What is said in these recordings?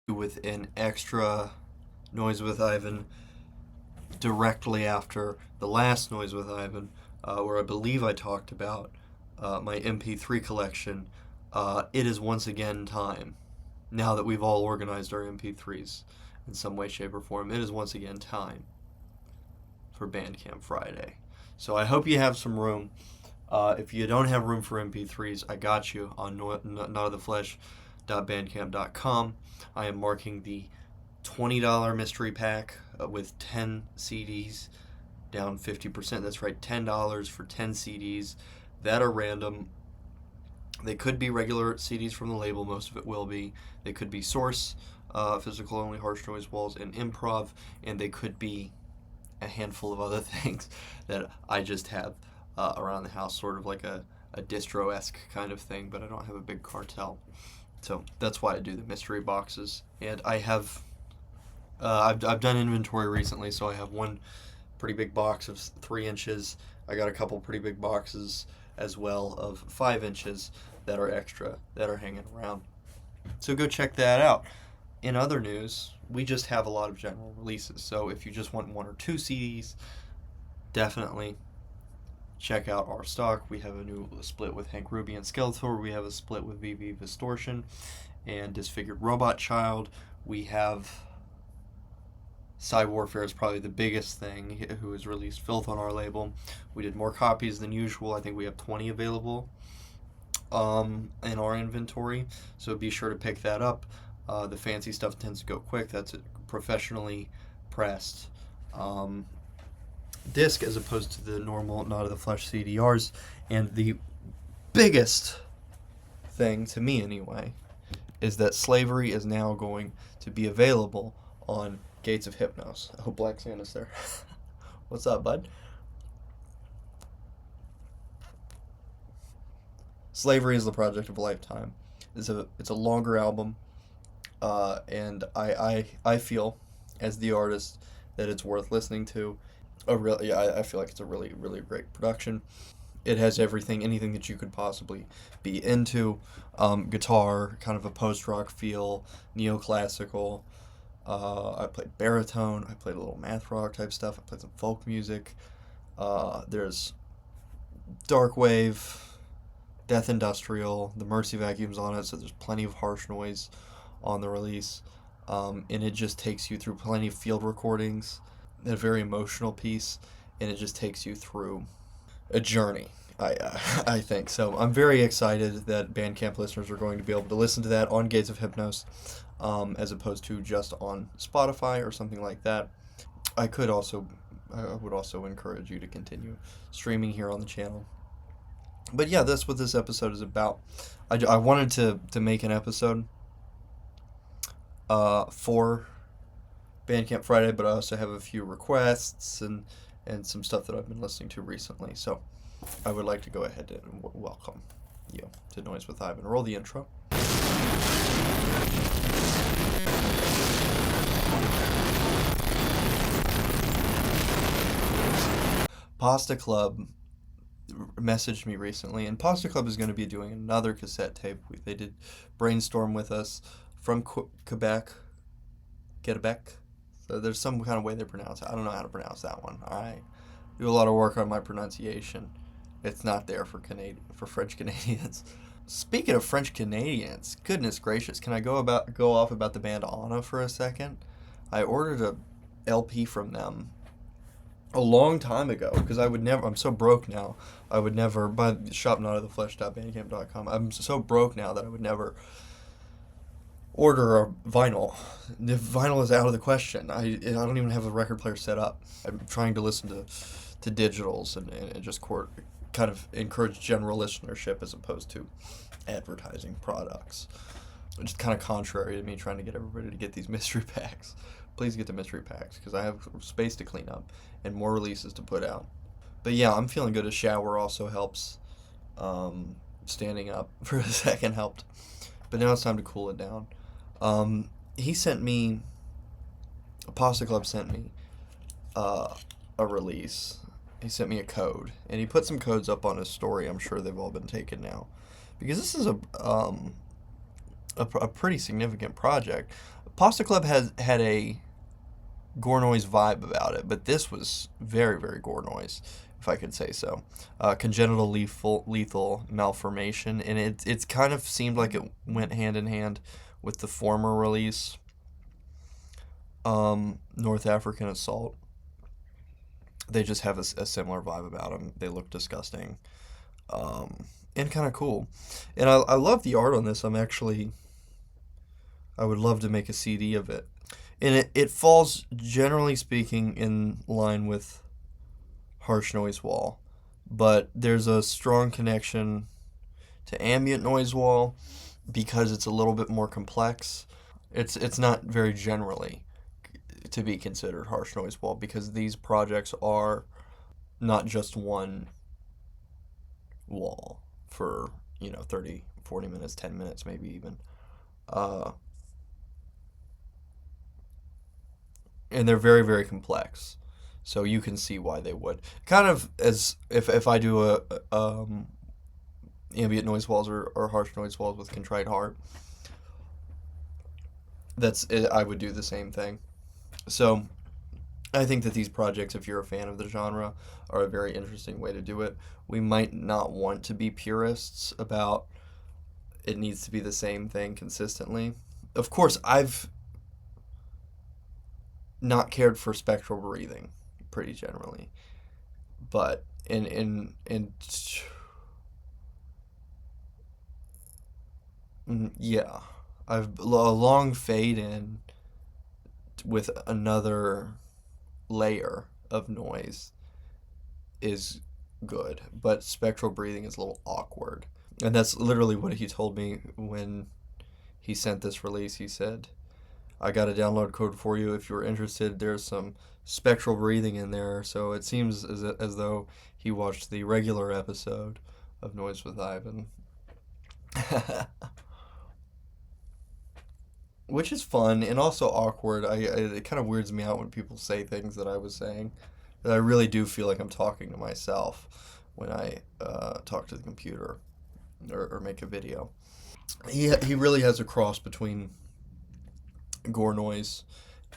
with an extra Noise with Ivan directly after the last Noise with Ivan, where I believe I talked about my MP3 collection. It is once again time. Now that we've all organized our MP3s in some way, shape, or form, it is once again time for Bandcamp Friday. So I hope you have some room. If you don't have room for MP3s, I got you on notoftheflesh.bandcamp.com. I am marking the $20 mystery pack with 10 CDs down 50%. That's right, $10 for 10 CDs that are random. They could be regular CDs from the label, most of it will be. They could be Source, Physical Only, Harsh Noise Walls, and Improv, and they could be a handful of other things that I just have around the house, sort of like a distro-esque kind of thing, but I don't have a big cartel. So that's why I do the mystery boxes. And I have, I've done inventory recently, so I have one pretty big box of 3 inches. I got a couple pretty big boxes as well of 5 inches that are extra, that are hanging around. So go check that out. In other news, we just have a lot of general releases. So if you just want 1 or 2 CDs, definitely check out our stock. We have a new split with Hank Ruby and Skeletor. We have a split with VV Distortion and Disfigured Robot Child. We have Psy Warfare is probably the biggest thing, who has released Filth on our label. We did more copies than usual. I think we have 20 available in our inventory, so be sure to pick that up. The fancy stuff tends to go quick. That's a professionally pressed disc as opposed to the normal Not of the Flesh CDRs. And the biggest thing, to me anyway, is that Slavery is now going to be available on Gates of Hypnos. I hope Black Santa's there. What's up, bud? Slavery is the project of a lifetime. It's a longer album, and I feel, as the artist, that it's worth listening to. I feel like it's a really, really great production. It has anything that you could possibly be into. Guitar, kind of a post-rock feel, neoclassical. I played baritone. I played a little math rock type stuff. I played some folk music. There's dark wave, death industrial. The Mercy Vacuum's on it, so there's plenty of harsh noise on the release. And it just takes you through plenty of field recordings. A very emotional piece, and it just takes you through a journey. I think so. I'm very excited that Bandcamp listeners are going to be able to listen to that on Gates of Hypnos, as opposed to just on Spotify or something like that. I would also encourage you to continue streaming here on the channel. But yeah, that's what this episode is about. I wanted to make an episode for Bandcamp Friday, but I also have a few requests and some stuff that I've been listening to recently. So I would like to go ahead and welcome you to Noise with Ivan. Roll the intro. Pasta Club messaged me recently, and Pasta Club is going to be doing another cassette tape. They did Brainstorm with us from Quebec. So there's some kind of way they pronounce it. I don't know how to pronounce that one. I do a lot of work on my pronunciation. It's not there for French Canadians. Speaking of French Canadians, goodness gracious, can I go off about the band Anna for a second? I ordered a LP from them a long time ago because I'm so broke now. I would never buy shopnotoftheflesh.bandcamp.com. I'm so broke now that I would never order a vinyl. The vinyl is out of the question. I don't even have a record player set up. I'm trying to listen to digitals and just kind of encourage general listenership as opposed to advertising products. Which is kind of contrary to me trying to get everybody to get these mystery packs. Please get the mystery packs because I have space to clean up and more releases to put out. But yeah, I'm feeling good. A shower also helps. Standing up for a second helped. But now it's time to cool it down. He sent me, Pasta Club sent me a release. He sent me a code, and he put some codes up on his story. I'm sure they've all been taken now, because this is a pretty significant project. Pasta Club had a gore noise vibe about it, but this was very, very gore noise, if I could say so. Congenital lethal malformation, and it's kind of seemed like it went hand in hand with the former release, North African Assault. They just have a similar vibe about them. They look disgusting, and kind of cool. And I love the art on this. I would love to make a CD of it. And it falls, generally speaking, in line with Harsh Noise Wall. But there's a strong connection to Ambient Noise Wall because it's a little bit more complex. It's not very generally to be considered Harsh Noise Wall because these projects are not just one wall for, 30, 40 minutes, 10 minutes, maybe even. Uh, and they're very, very complex. So you can see why they would. Kind of as if I do ambient noise walls or harsh noise walls with Contrite Heart, I would do the same thing. So I think that these projects, if you're a fan of the genre, are a very interesting way to do it. We might not want to be purists about it needs to be the same thing consistently. Of course, I've not cared for spectral breathing pretty generally, but yeah, I've a long fade in with another layer of noise is good, but spectral breathing is a little awkward. And that's literally what he told me when he sent this release. He said, I got a download code for you if you're interested. There's some spectral breathing in there. So it seems as though he watched the regular episode of Noise with Ivan. Which is fun and also awkward. It kind of weirds me out when people say things that I was saying. That I really do feel like I'm talking to myself when I talk to the computer or make a video. He really has a cross between gore noise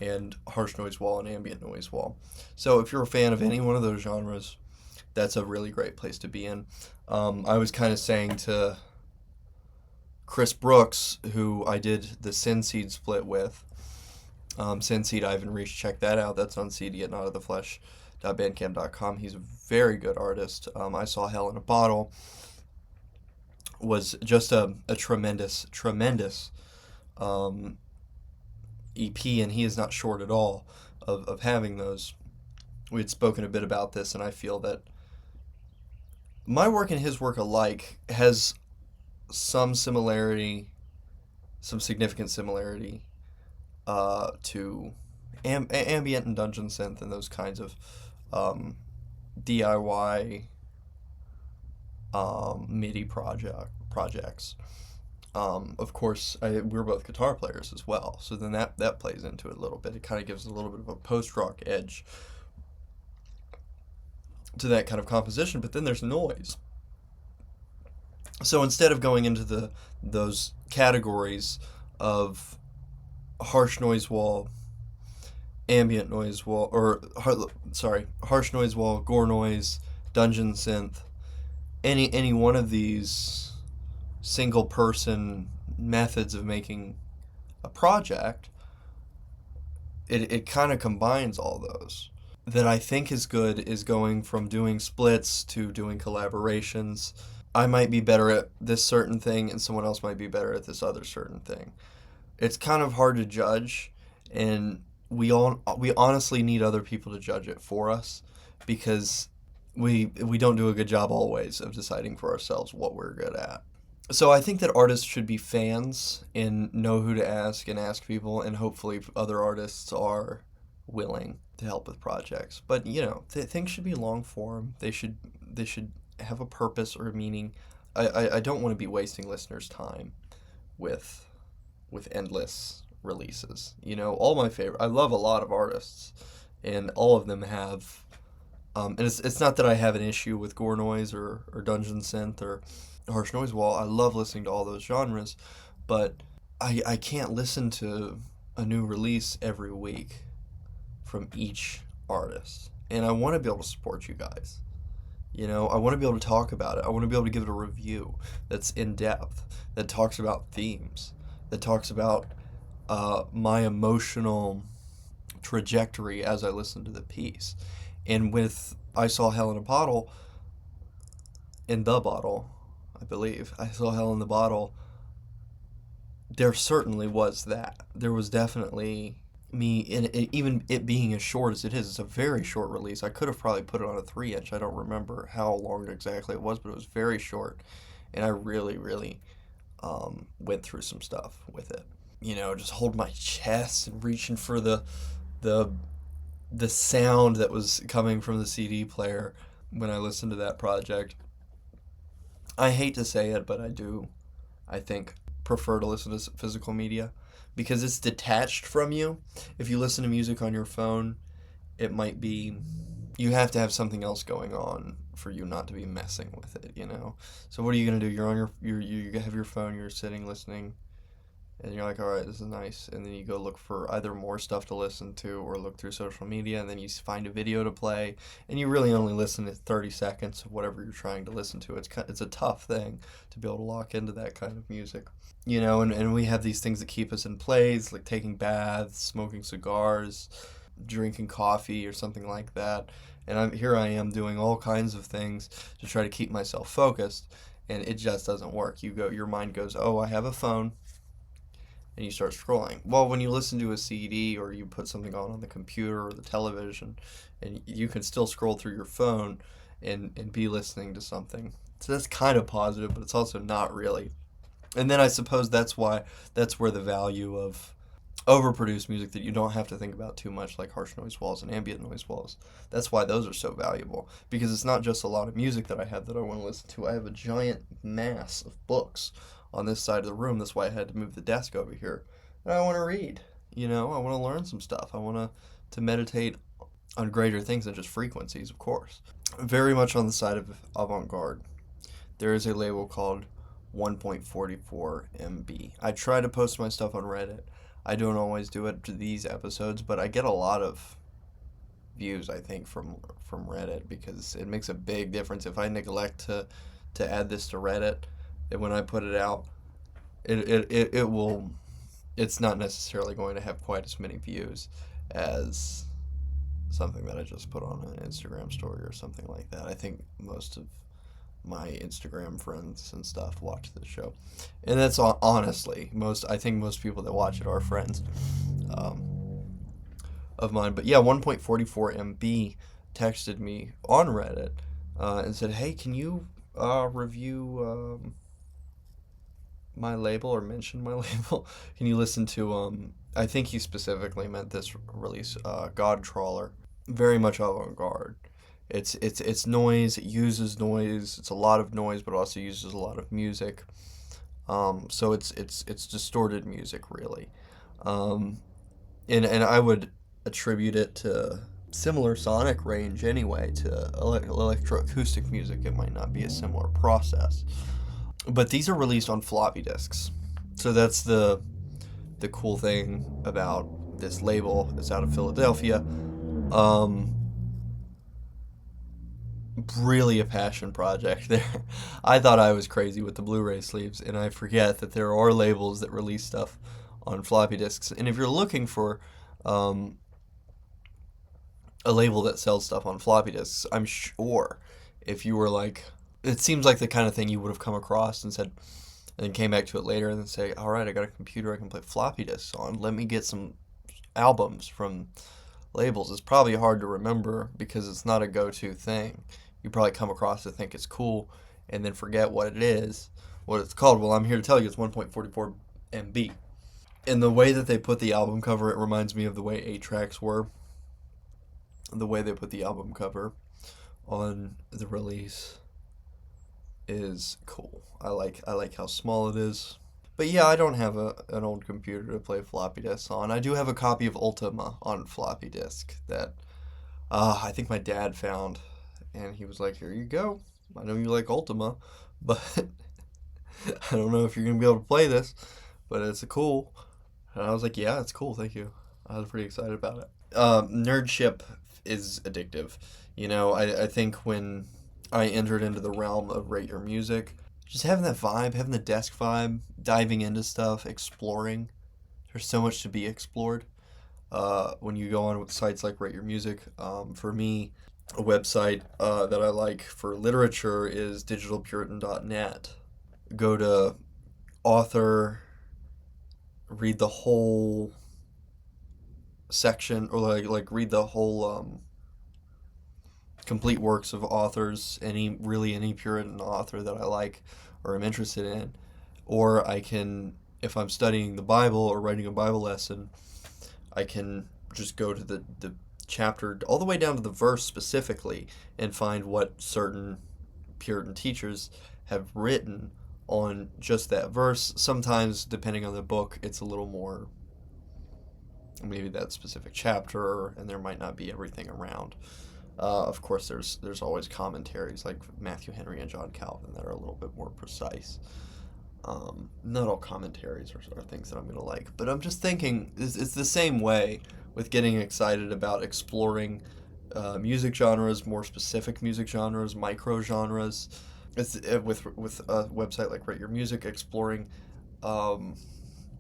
and harsh noise wall and ambient noise wall. So if you're a fan of any one of those genres, that's a really great place to be in. I was kind of saying to Chris Brooks, who I did the Sin Seed split with, Sin Seed Ivan Reach, check that out. That's on CD at notoftheflesh.bandcamp.com. He's a very good artist. I Saw Hell in a Bottle was just a tremendous EP, and he is not short at all of having those. We had spoken a bit about this, and I feel that my work and his work alike has some similarity, some significant similarity to ambient and dungeon synth and those kinds of DIY MIDI projects. Of course, we're both guitar players as well, so then that plays into it a little bit. It kind of gives a little bit of a post-rock edge to that kind of composition, but then there's noise. So instead of going into those categories of harsh noise wall, ambient noise wall, harsh noise wall, gore noise, dungeon synth, any one of these single person methods of making a project, it kind of combines all those. That I think is good is going from doing splits to doing collaborations. I might be better at this certain thing and someone else might be better at this other certain thing. It's kind of hard to judge, and we honestly need other people to judge it for us because we don't do a good job always of deciding for ourselves what we're good at. So I think that artists should be fans and know who to ask and ask people, and hopefully other artists are willing to help with projects. But things should be long form. They should have a purpose or a meaning. I don't want to be wasting listeners' time with endless releases. All my favorite. I love a lot of artists, and all of them have. And it's not that I have an issue with gore noise or dungeon synth or harsh noise wall. I love listening to all those genres, but I can't listen to a new release every week from each artist. And I want to be able to support you guys. You know, I want to be able to talk about it. I want to be able to give it a review that's in depth, that talks about themes, that talks about my emotional trajectory as I listen to the piece. And with I Saw Hell in a Bottle, in the bottle, I believe, I Saw Hell in the Bottle, there certainly was that. There was definitely me, even it being as short as it is, it's a very short release. I could have probably put it on a 3 inch. I don't remember how long exactly it was, but it was very short. And I really, really went through some stuff with it. You know, just hold my chest and reaching for the the sound that was coming from the CD player when I listened to that project. I hate to say it, but I do, I think, prefer to listen to physical media because it's detached from you. If you listen to music on your phone, it might be, you have to have something else going on for you not to be messing with it, you know? So what are you going to do? You're on you have your phone, you're sitting listening, and you're like, all right, this is nice. And then you go look for either more stuff to listen to or look through social media, and then you find a video to play, and you really only listen to 30 seconds of whatever you're trying to listen to. It's a tough thing to be able to lock into that kind of music. You know, and we have these things that keep us in place, like taking baths, smoking cigars, drinking coffee or something like that. And here I am doing all kinds of things to try to keep myself focused, and it just doesn't work. Your mind goes, oh, I have a phone, and you start scrolling. Well, when you listen to a CD or you put something on the computer or the television, and you can still scroll through your phone and be listening to something. So that's kind of positive, but it's also not really. And then I suppose that's where the value of overproduced music that you don't have to think about too much, like harsh noise walls and ambient noise walls. That's why those are so valuable, because it's not just a lot of music that I have that I want to listen to. I have a giant mass of books on this side of the room. That's why I had to move the desk over here. And I want to read. You know, I want to learn some stuff. I want to meditate on greater things than just frequencies, of course. Very much on the side of avant-garde. There is a label called 1.44 MB. I try to post my stuff on Reddit. I don't always do it to these episodes, but I get a lot of views, I think, from Reddit, because it makes a big difference. If I neglect to add this to Reddit, and when I put it out, it will, it's not necessarily going to have quite as many views as something that I just put on an Instagram story or something like that. I think most of my Instagram friends and stuff watch this show, and that's honestly I think most people that watch it are friends of mine. But yeah, 1.44 MB texted me on Reddit and said, hey, can you review my label or mention my label? Can you listen to I think he specifically meant this release, God Trawler. Very much avant-garde. It's noise. It uses noise. It's a lot of noise, but also uses a lot of music. So it's distorted music, really. And I would attribute it to similar sonic range anyway to electroacoustic music. It might not be a similar process, but these are released on floppy disks. So that's the cool thing about this label. It's out of Philadelphia. Really a passion project there. I thought I was crazy with the Blu-ray sleeves, and I forget that there are labels that release stuff on floppy disks. And if you're looking for a label that sells stuff on floppy disks, I'm sure if you were like, it seems like the kind of thing you would have come across and said, and came back to it later and then say, all right, I got a computer I can play floppy disks on. Let me get some albums from labels. It's probably hard to remember because it's not a go-to thing. You probably come across it, think it's cool, and then forget what it is, what it's called. Well, I'm here to tell you it's 1.44 MB. And the way that they put the album cover, it reminds me of the way 8-tracks were. The way they put the album cover on the release is cool. I like how small it is. But yeah, I don't have an old computer to play floppy disks on. I do have a copy of Ultima on floppy disk that I think my dad found. And he was like, here you go. I know you like Ultima, but I don't know if you're going to be able to play this, but it's cool. And I was like, yeah, it's cool, thank you. I was pretty excited about it. Nerdship is addictive. I think when I entered into the realm of Rate Your Music, just having that vibe, having the desk vibe, diving into stuff, exploring. There's so much to be explored when you go on with sites like Rate Your Music. For me, a website that I like for literature is digitalpuritan.net. Go to author, read the whole section, or like read the whole complete works of authors, any Puritan author that I like or am interested in. Or I can, if I'm studying the Bible or writing a Bible lesson, I can just go to the chapter all the way down to the verse specifically and find what certain Puritan teachers have written on just that verse. Sometimes, depending on the book, it's a little more, maybe that specific chapter, and there might not be everything around. Of course, there's always commentaries like Matthew Henry and John Calvin that are a little bit more precise. Not all commentaries are things that I'm going to like, but I'm just thinking it's the same way with getting excited about exploring music genres, more specific music genres, micro genres. It's with a website like Rate Your Music, exploring, um,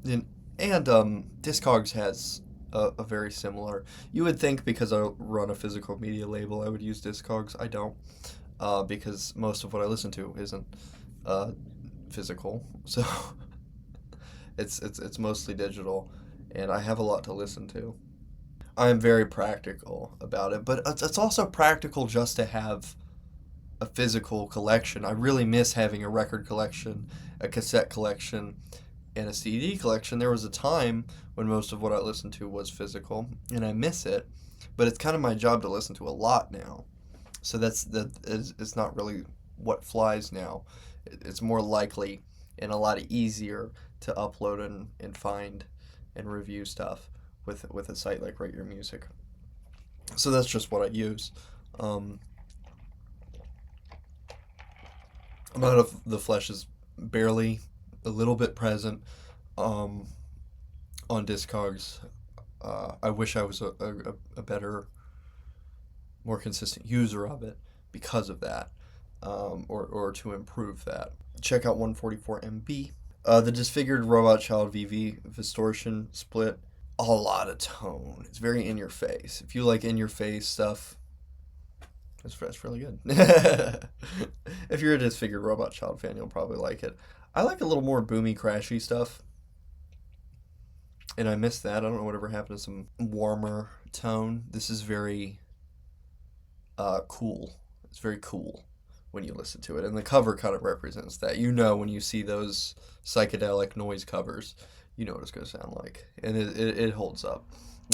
and Discogs has a very similar. You would think because I run a physical media label, I would use Discogs. I don't, because most of what I listen to isn't physical, so it's mostly digital, and I have a lot to listen to. I'm very practical about it, but it's also practical just to have a physical collection. I really miss having a record collection, a cassette collection, and a CD collection. There was a time when most of what I listened to was physical, and I miss it, but it's kind of my job to listen to a lot now. So it's not really what flies now. It's more likely and a lot easier to upload and find and review stuff with a site like Rate Your Music. So that's just what I use. Um, Amount of the flesh is barely a little bit present um, on Discogs. I wish I was a better, more consistent user of it because of that, or to improve that. Check out 144 MB. The Disfigured Robot Child VV Distortion split. A lot of tone. It's very in your face. If you like in your face stuff, that's really good. If you're a Disfigured Robot Child fan, you'll probably like it. I like a little more boomy, crashy stuff, and I miss that. I don't know whatever happened to some warmer tone. This is very cool. It's very cool when you listen to it, and the cover kind of represents that. When you see those psychedelic noise covers, you know what it's going to sound like, and it holds up.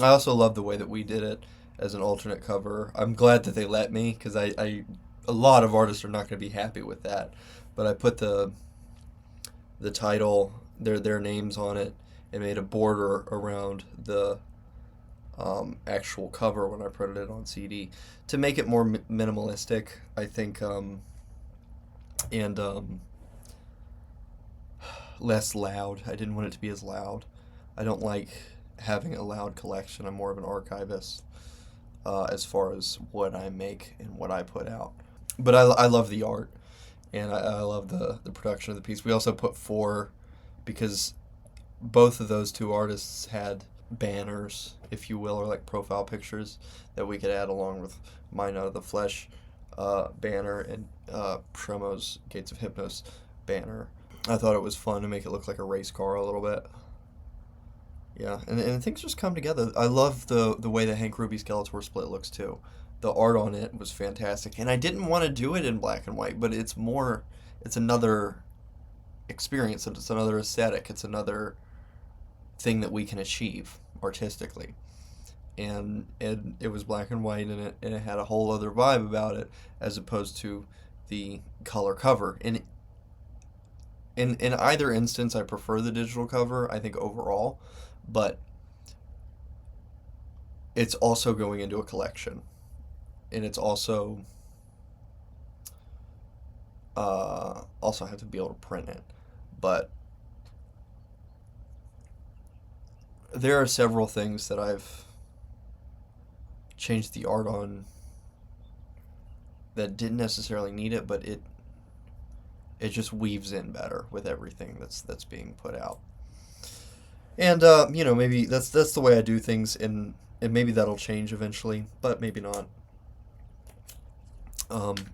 I also love the way that we did it as an alternate cover. I'm glad that they let me, because a lot of artists are not going to be happy with that, but I put the title, their names on it, and made a border around the actual cover when I printed it on CD to make it more minimalistic, I think, and less loud. I didn't want it to be as loud. I don't like having a loud collection. I'm more of an archivist as far as what I make and what I put out. But I love the art, and I love the production of the piece. We also put 4, because both of those two artists had banners, if you will, or like profile pictures that we could add along with Mine Out of the Flesh banner and Premo's Gates of Hypnos banner. I thought it was fun to make it look like a race car a little bit. Yeah, and things just come together. I love the way the Hank Ruby Skeletor split looks too. The art on it was fantastic, and I didn't want to do it in black and white, but it's another experience, and it's another aesthetic, it's another thing that we can achieve artistically. And it was black and white, and it had a whole other vibe about it as opposed to the color cover. In either instance, I prefer the digital cover, I think, overall, but it's also going into a collection, and it's also have to be able to print it. But there are several things that I've changed the art on that didn't necessarily need it, but it just weaves in better with everything that's being put out. And maybe that's the way I do things, and maybe that'll change eventually, but maybe not.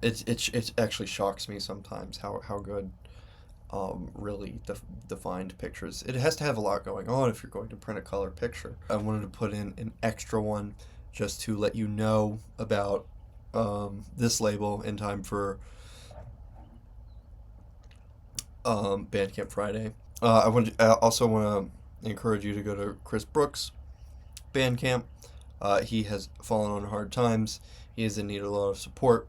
It actually shocks me sometimes how good really defined pictures. It has to have a lot going on if you're going to print a color picture. I wanted to put in an extra one just to let you know about this label in time for Bandcamp Friday. I also want to encourage you to go to Chris Brooks' Bandcamp. He has fallen on hard times. He is in need of a lot of support.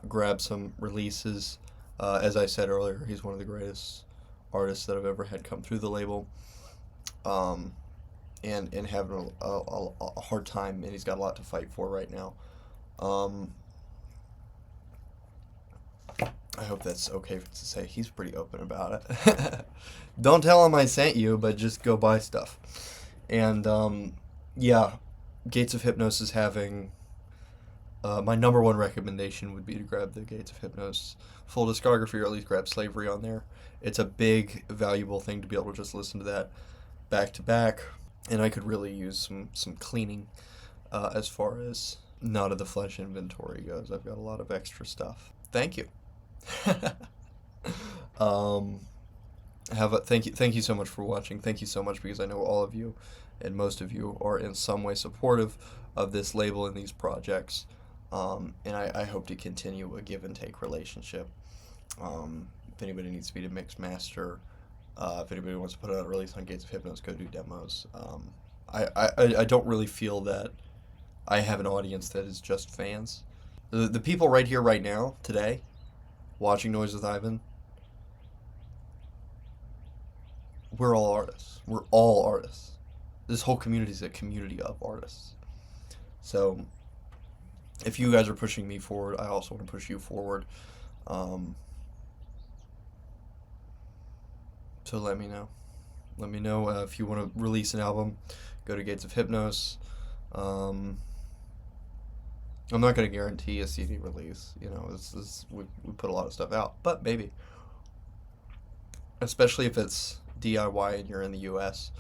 Grab some releases. As I said earlier, he's one of the greatest artists that I've ever had come through the label. And having a hard time, and he's got a lot to fight for right now. I hope that's okay to say. He's pretty open about it. Don't tell him I sent you, but just go buy stuff. And yeah, Gates of Hypnos is having. My number one recommendation would be to grab the Gates of Hypnos full discography, or at least grab Slavery on there. It's a big, valuable thing to be able to just listen to that back to back. And I could really use some cleaning as far as Not of the Flesh inventory goes. I've got a lot of extra stuff. Thank you. Thank you so much for watching. Thank you so much, because I know all of you and most of you are in some way supportive of this label and these projects. And I hope to continue a give and take relationship. If anybody needs me to mix master, if anybody wants to put out a release on Gates of Hypnos, go do demos. I don't really feel that I have an audience that is just fans. The people right here, right now, today, watching Noise with Ivan, we're all artists. We're all artists. This whole community is a community of artists. So if you guys are pushing me forward, I also want to push you forward. So let me know. Let me know if you want to release an album. Go to Gates of Hypnos. I'm not going to guarantee a CD release. You know, we put a lot of stuff out, but maybe. Especially if it's DIY and you're in the U.S.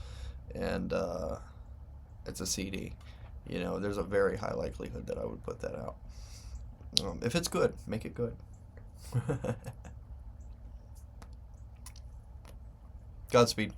and it's a CD. You know, there's a very high likelihood that I would put that out. If it's good, make it good. Godspeed.